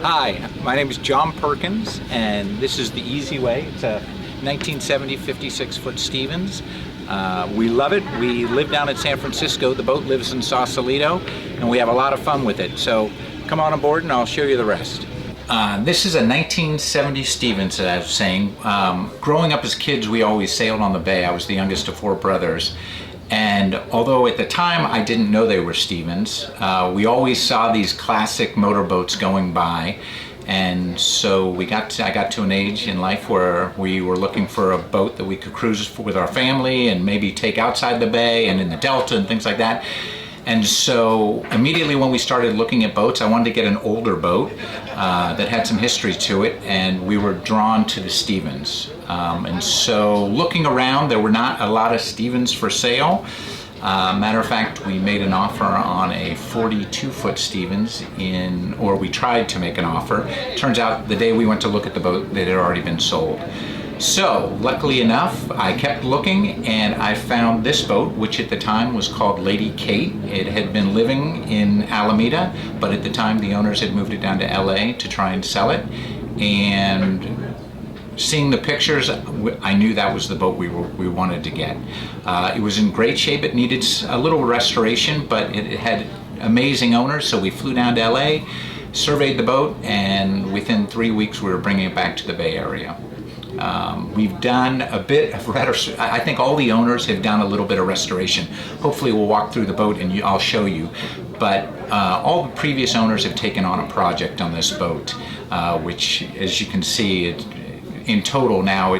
Hi, my name is John Perkins, and this is the Easy Way. It's a 1970 56-foot Stephens. We love it. We live down in San Francisco. The boat lives in Sausalito, and we have a lot of fun with it. So come on aboard, and I'll show you the rest. This is a 1970 Stephens, as I was saying. Growing up as kids, we always sailed on the bay. I was the youngest of 4 brothers. And although at the time I didn't know they were Stephens, we always saw these classic motorboats going by. And so I got to an age in life where we were looking for a boat that we could cruise with our family and maybe take outside the bay and in the Delta and things like that. And so immediately when we started looking at boats, I wanted to get an older boat that had some history to it, and we were drawn to the Stephens. And so looking around, there were not a lot of Stephens for sale. Matter of fact, we made an offer on a 42-foot Stephens or we tried to make an offer. Turns out the day we went to look at the boat, it had already been sold. So, luckily enough, I kept looking and I found this boat, which at the time was called Lady Kate. It had been living in Alameda, but at the time the owners had moved it down to LA to try and sell it. And seeing the pictures, I knew that was the boat we wanted to get. It was in great shape. It needed a little restoration, but it had amazing owners, so we flew down to LA, surveyed the boat, and within 3 weeks we were bringing it back to the Bay Area. We've done a bit of I think all the owners have done a little bit of restoration. Hopefully we'll walk through the boat and I'll show you. But all the previous owners have taken on a project on this boat, which, as you can see, in total now,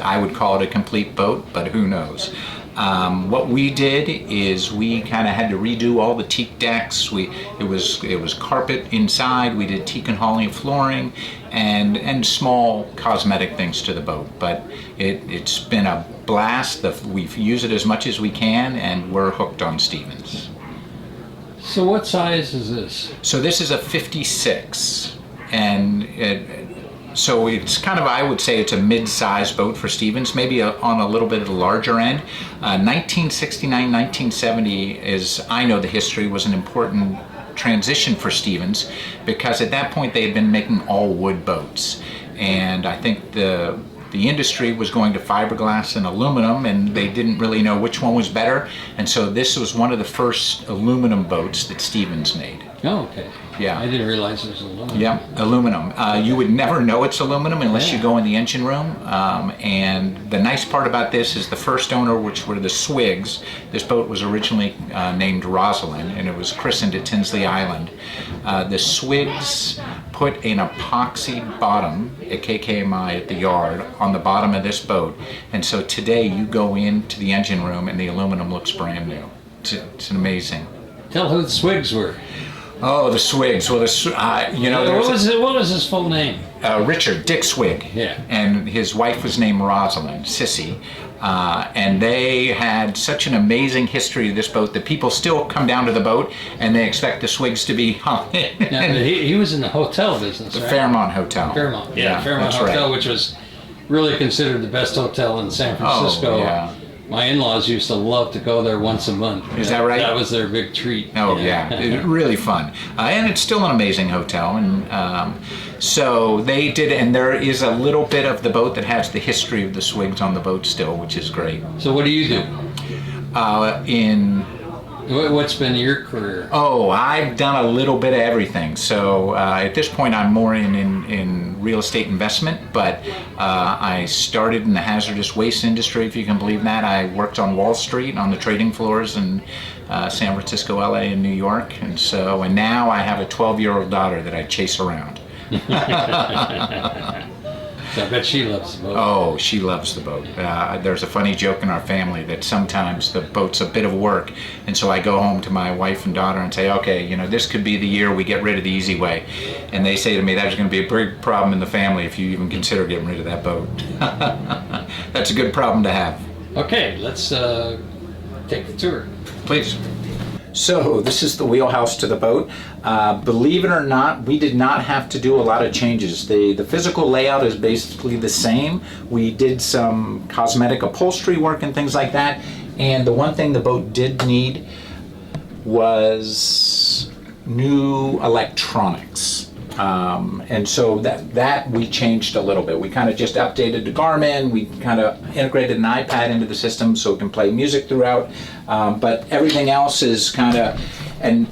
I would call it a complete boat, but who knows. What we did is we kind of had to redo all the teak decks. It was carpet inside. We did teak and hauling flooring and small cosmetic things to the boat. But it's been a blast. We've used it as much as we can, and we're hooked on Stephens. So what size is this? So this is a 56, and so it's kind of, I would say it's a mid-sized boat for Stephens, maybe on a little bit of the larger end. 1969, 1970, as I know the history, was an important transition for Stephens because at that point they had been making all wood boats. And I think the industry was going to fiberglass and aluminum, and they didn't really know which one was better. And so this was one of the first aluminum boats that Stephens made. Oh, okay. Yeah. I didn't realize it was aluminum. Yeah, aluminum. You would never know it's aluminum unless you go in the engine room. And the nice part about this is the first owner, which were the Swigs. This boat was originally named Rosalind, and it was christened at Tinsley Island. The Swigs put an epoxy bottom at KKMI at the yard on the bottom of this boat. And so today you go into the engine room and the aluminum looks brand new. It's amazing. Tell who the Swigs were. Oh, the Swigs. Well, What was his full name? Dick Swig. Yeah. And his wife was named Rosalind, Sissy. And they had such an amazing history of this boat that people still come down to the boat and they expect the Swigs to be hung. Now, he was in the hotel business, The right? Fairmont Hotel. Fairmont, yeah, Fairmont Hotel, right. Which was really considered the best hotel in San Francisco. Oh, yeah. My in-laws used to love to go there once a month. Is that right? That was their big treat. Oh, yeah. Really fun. And it's still an amazing hotel. And so they did, and there is a little bit of the boat that has the history of the Swigs on the boat still, which is great. So what do you do? What's been your career? Oh, I've done a little bit of everything. So at this point, I'm more in real estate investment, but I started in the hazardous waste industry, if you can believe that. I worked on Wall Street on the trading floors in San Francisco, LA, and New York. And now I have a 12-year-old daughter that I chase around. So I bet she loves the boat. Oh, she loves the boat. There's a funny joke in our family that sometimes the boat's a bit of work, and so I go home to my wife and daughter and say, okay, this could be the year we get rid of the Easy Way. And they say to me, that's going to be a big problem in the family if you even consider getting rid of that boat. That's a good problem to have. Okay, let's take the tour. Please. So this is the wheelhouse to the boat. Believe it or not, we did not have to do a lot of changes. The physical layout is basically the same. We did some cosmetic upholstery work and things like that. And the one thing the boat did need was new electronics. And so that we changed a little bit. We kind of just updated the Garmin. We kind of integrated an iPad into the system so it can play music throughout. But everything else is kind of, and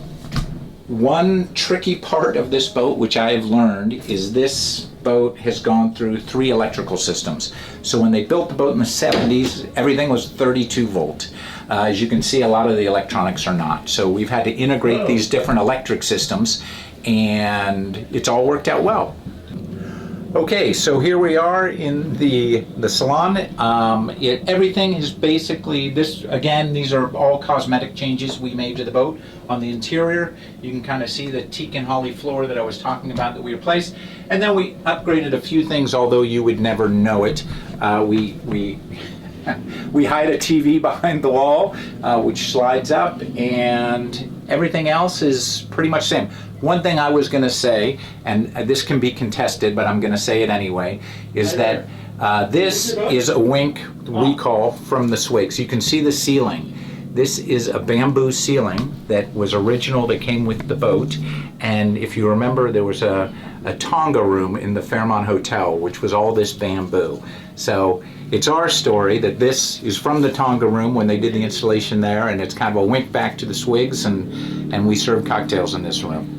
one tricky part of this boat, which I have learned, is this boat has gone through 3 electrical systems. So when they built the boat in the 70s, everything was 32 volt. As you can see, a lot of the electronics are not. So we've had to integrate these different electric systems, and it's all worked out well. Okay, so here we are in the Salon. Everything is basically this. Again, these are all cosmetic changes we made to the boat. On the interior, you can kind of see the teak and holly floor that I was talking about that we replaced. And then we upgraded a few things, although you would never know it. We hide a TV behind the wall, which slides up, and everything else is pretty much the same. One thing I was going to say, and this can be contested, but I'm going to say it anyway, is that this is a wink recall from the Swigs. You can see the ceiling. This is a bamboo ceiling that was original, that came with the boat. And if you remember, there was a Tonga room in the Fairmont Hotel, which was all this bamboo. So it's our story that this is from the Tonga room when they did the installation there, and it's kind of a wink back to the Swigs, and we serve cocktails in this room.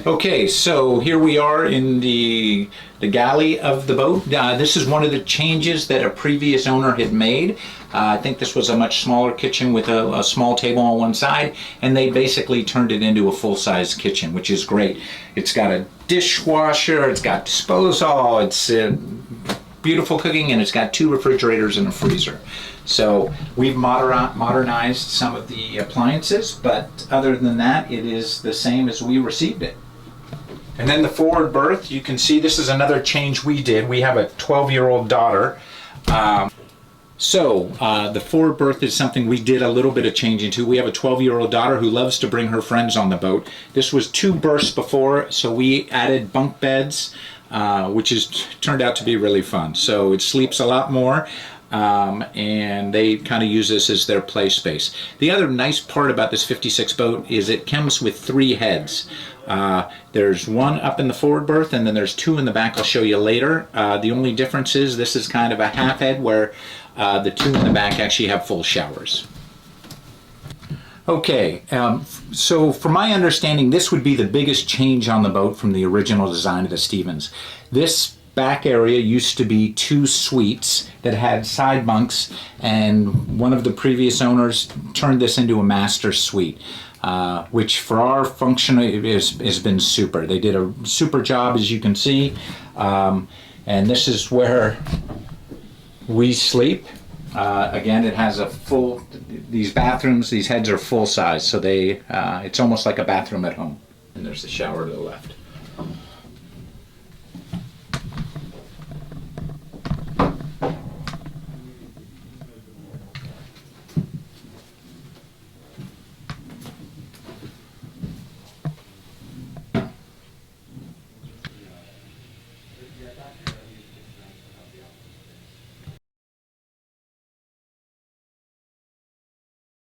Okay, so here we are in the galley of the boat. This is one of the changes that a previous owner had made. I think this was a much smaller kitchen with a small table on one side, and they basically turned it into a full-size kitchen, which is great. It's got a dishwasher, it's got disposal, it's beautiful cooking, and it's got 2 refrigerators and a freezer. So we've modernized some of the appliances, but other than that, it is the same as we received it. And then the forward berth, you can see this is another change we did. We have a 12-year-old daughter. The forward berth is something we did a little bit of changing to. We have a 12-year-old daughter who loves to bring her friends on the boat. This was 2 berths before, so we added bunk beds, which has turned out to be really fun. So it sleeps a lot more. And they kind of use this as their play space. The other nice part about this 56 boat is it comes with 3 heads. There's one up in the forward berth, and then there's 2 in the back. I'll show you later. The only difference is this is kind of a half head, where the 2 in the back actually have full showers. Okay, so from my understanding, this would be the biggest change on the boat from the original design of the Stephens. This back area used to be 2 suites that had side bunks, and one of the previous owners turned this into a master suite, which for our function has been super. They did a super job, as you can see, and this is where we sleep. Again, it has a full, these bathrooms, these heads are full size, so it's almost like a bathroom at home. And there's the shower to the left.